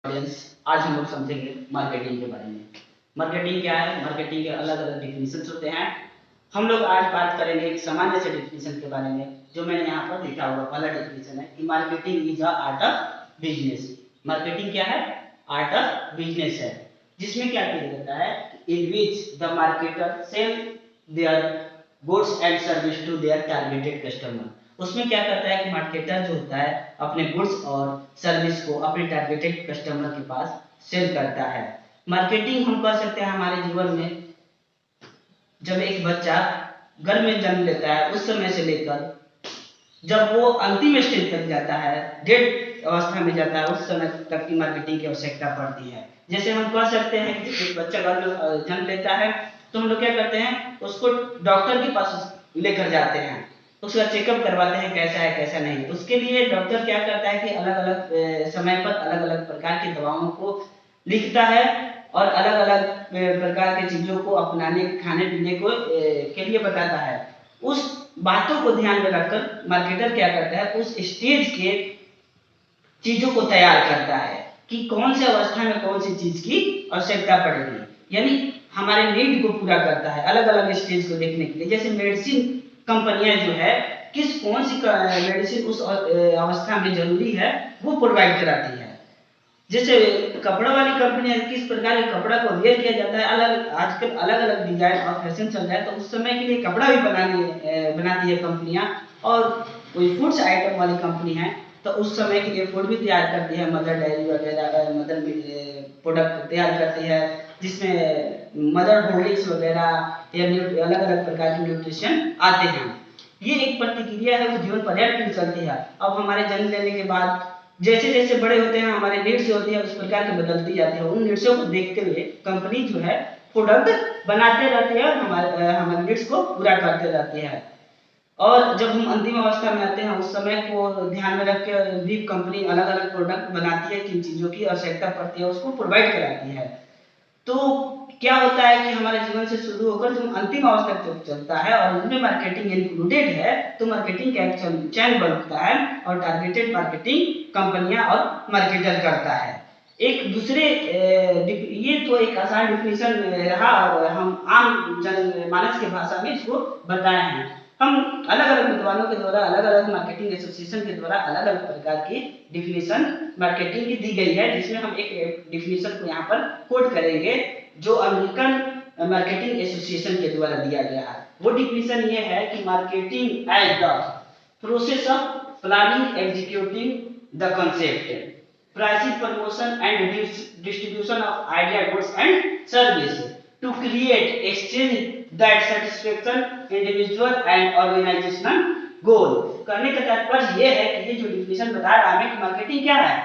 Audience, आज हम लोग समझेंगे मार्केटिंग के बारे में। मार्केटिंग क्या है? मार्केटिंग के अलग अलग डिफिनेशन होते हैं। हम लोग आज बात करेंगे एक सामान्य से डिफिनेशन के बारे में, जो मैंने यहाँ पर लिखा हुआ पहला डिफिनेशन है कि marketing is a art of business. Marketing क्या है? आर्ट ऑफ बिजनेस है, जिसमें क्या किया जाता है, in which the marketer sell their goods and service to their targeted customer. उसमें क्या करता है कि मार्केटर जो होता है अपने गुड्स और सर्विस को अपने टारगेटेड कस्टमर के पास सेल करता है। मार्केटिंग हम कर सकते हैं हमारे जीवन में। जब एक बच्चा गर्भ में जन्म लेता है उस समय से लेकर जब वो अंतिम स्टेज तक जाता है, डेढ़ अवस्था में जाता है, उस समय तक की मार्केटिंग की आवश्यकता पड़ती है। जैसे हम कह सकते हैं कि एक बच्चा गर्भ में जन्म लेता है तो हम लोग क्या करते हैं, उसको डॉक्टर के पास लेकर जाते हैं, उसका चेकअप करवाते हैं कैसा है कैसा नहीं। उसके लिए डॉक्टर क्या करता है कि अलग अलग समय पर अलग अलग प्रकार की दवाओं को लिखता है और अलग अलग प्रकार के चीजों को अपनाने खाने पीने को के लिए बताता है। उस बातों को ध्यान में रखकर मार्केटर क्या करता है, उस स्टेज के चीजों को तैयार करता है कि कौन से अवस्था में कौन सी चीज की आवश्यकता पड़ेगी, यानी हमारे नीड को पूरा करता है अलग अलग स्टेज को देखने के लिए। जैसे मेडिसिन कंपनियां जो है किस कौन सी मेडिसिन उस अवस्था में जरूरी है वो प्रोवाइड कराती है। जैसे कपड़ा वाली कंपनी है, किस प्रकार के कपड़ा को वेयर किया जाता है, अलग आजकल अलग अलग डिजाइन और फैशन चल रहा है, तो उस समय के लिए कपड़ा भी बनाती है कंपनियां। और कोई फूड्स आइटम वाली कंपनी है तो उस समय के लिए फूड भी तैयार करती है, मदर डेयरी वगैरह मदर प्रोडक्ट तैयार करती है, जिसमें मदर हॉर्लिक्स वगैरह या अलग अलग प्रकार के न्यूट्रिशन आते हैं। ये एक प्रतिक्रिया है वो जीवन पर्यंत भी चलती है। अब हमारे जन्म लेने के बाद जैसे जैसे बड़े होते हैं हमारे नीड्स होती है उस प्रकार की बदलती जाती है। उन नीड्सों को देखते हुए कंपनी जो है प्रोडक्ट बनाते रहती है और हमारे नीड्स को पूरा करते रहती है। और जब हम अंतिम अवस्था में आते हैं उस समय को ध्यान में रख के भी कंपनी अलग अलग प्रोडक्ट बनाती है, किन चीजों की आवश्यकता पड़ती है उसको प्रोवाइड कराती है। तो क्या होता है कि हमारे जीवन से शुरू होकर जो अंतिम अवस्था तक चलता है और उसमें मार्केटिंग इंक्लूडेड है, तो मार्केटिंग का एक चैन बनता है और टारगेटेड मार्केटिंग कंपनियां और मार्केटर करता है एक दूसरे। ये तो एक आसान डिफिनेशन रहा और हम आम जन मानस की भाषा में इसको बताए हैं। हम अलग अलग विद्वानों के द्वारा अलग अलग मार्केटिंग एसोसिएशन के द्वारा अलग अलग प्रकार की डिफिनेशन मार्केटिंग की दी गई है, जिसमें हम एक डिफिनेशन को यहाँ पर कोट करेंगे जो अमेरिकन मार्केटिंग एसोसिएशन के द्वारा दिया गया है। वो डिफिनेशन ये है कि marketing as the process of planning executing the concept pricing, promotion and distribution of idea, goods and service to create exchange that satisfaction individual and organizational goal। करने का तात्पर्य यह है कि ये जो डिफिनेशन बता रहा है कि मार्केटिंग क्या है,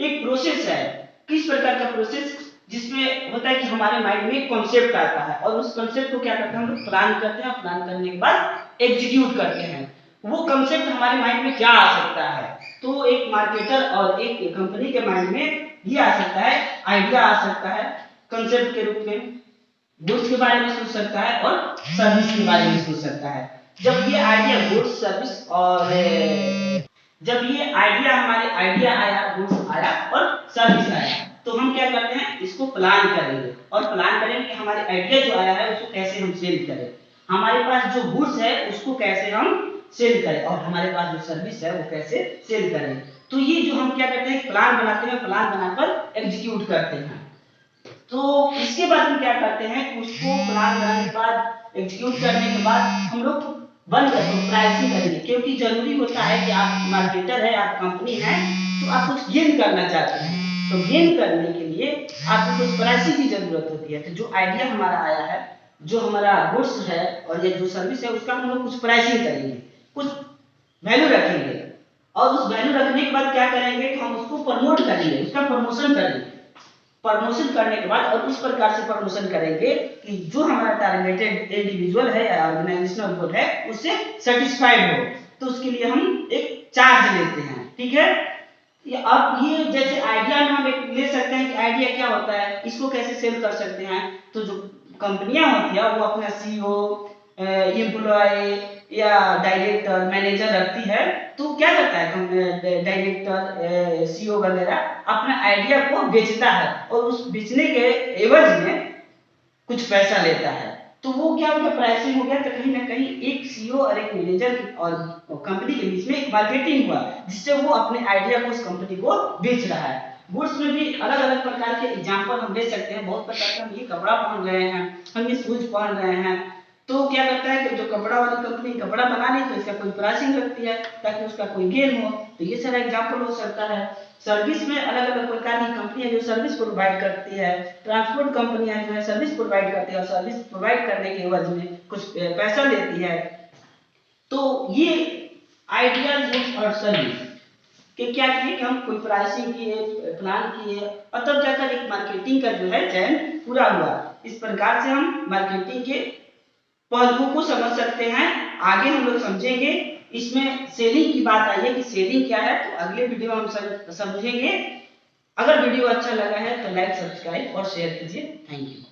एक प्रोसेस है। किस प्रकार का प्रोसेस? जिसमें होता है कि हमारे माइंड में कॉन्सेप्ट आता है और उस कॉन्सेप्ट को क्या करते हैं, हम लोग प्लान करते हैं, प्लान करने के बाद एग्जीक्यूट करते हैं। वो कॉन्सेप्ट हमारे माइंड में क्या आ सकता है, तो एक मार्केटर और एक कंपनी के माइंड में ये आ सकता है, आइडिया आ सकता है कंसेप्ट के रूप में, गुड्स के बारे में सोच सकता है और सर्विस के बारे में सोच सकता है। जब ये आइडिया गुड्स सर्विस और जब ये आइडिया हमारे आइडिया आया, गुड्स आया और सर्विस आया, तो हम क्या करते हैं, इसको प्लान करेंगे और प्लान करेंगे कि हमारे आइडिया जो आया है उसको कैसे हम सेल करें, हमारे पास जो गुड्स है उसको कैसे हम सेल करें और हमारे पास जो सर्विस है वो कैसे सेल करें। तो ये जो हम क्या करते हैं, प्लान बनाते हैं, प्लान बनाकर एग्जीक्यूट करते हैं। तो इसके बाद हम क्या करते हैं, उसको प्लान बनाने के बाद एग्जीक्यूट करने के बाद हम लोग बंद करते हैं, प्राइसिंग करेंगे, क्योंकि जरूरी होता है कि आप मार्केटर है, आप कंपनी है, तो आप कुछ गेन करना चाहते हैं। तो गेन करने के लिए आपको कुछ प्राइसिंग की जरूरत होती है। तो जो आइडिया हमारा आया है, जो हमारा गुड्स है और ये जो सर्विस है, उसका हम लोग कुछ प्राइसिंग करेंगे, कुछ वैल्यू रखेंगे और उस वैल्यू रखने के बाद क्या करेंगे कि हम उसको प्रमोट करेंगे, उसका प्रमोशन करेंगे। प्रमोशन करने के बाद और उस प्रकार से प्रमोशन करेंगे कि जो हमारा टारगेटेड इंडिविजुअल है या ऑर्गेनाइजेशनल गोल है उससे सेटिस्फाइड हो। तो उसके लिए हम एक चार्ज लेते हैं, ठीक है। अब ये जैसे आइडिया में हम एक ले सकते हैं कि आइडिया क्या होता है, इसको कैसे सेल कर सकते हैं। तो जो कंपनियां होती है वो अपना सीईओ, एम्प्लॉय या डायरेक्टर मैनेजर रखती है, तो क्या करता है डायरेक्टर सीईओ वगैरह अपना आइडिया को बेचता है और उस बेचने के एवज में कुछ पैसा लेता है। तो वो क्या हो गया, प्राइसिंग हो गया। तो कहीं ना कहीं एक सीईओ और एक मैनेजर और कंपनी के बीच में एक मार्केटिंग हुआ, जिससे वो अपने आइडिया को उस कंपनी को बेच रहा है। गुड्स में भी अलग अलग प्रकार के एग्जाम्पल हम ले सकते हैं। बहुत प्रकार के हम ये कपड़ा पहन रहे हैं, हम ये शूज पहन रहे हैं, तो क्या करता है कि जो कपड़ा वाली कंपनी कपड़ा बना रही तो इसका कोई प्राइसिंग रखती है ताकि उसका कोई गेन हो। तो ये सारा एग्जाम्पल हो सकता है। सर्विस में अलग अलग प्रकार की कंपनियां जो सर्विस प्रोवाइड करती है, ट्रांसपोर्ट कंपनियां जो है सर्विस प्रोवाइड करती है और सर्विस प्रोवाइड करने के एवज में कुछ पैसा लेती है। तो ये आइडिया गुड्स और सर्विस कि क्या किए कि हम कोई प्राइसिंग किए, प्लान किए और तब जाकर एक मार्केटिंग का जो है चयन पूरा हुआ। इस प्रकार से हम मार्केटिंग के पहलुओं को समझ सकते हैं। आगे हम लोग समझेंगे। इसमें सेलिंग की बात आई है कि सेलिंग क्या है, तो अगले वीडियो में हम समझेंगे। अगर वीडियो अच्छा लगा है तो लाइक, सब्सक्राइब और शेयर कीजिए। Thank you.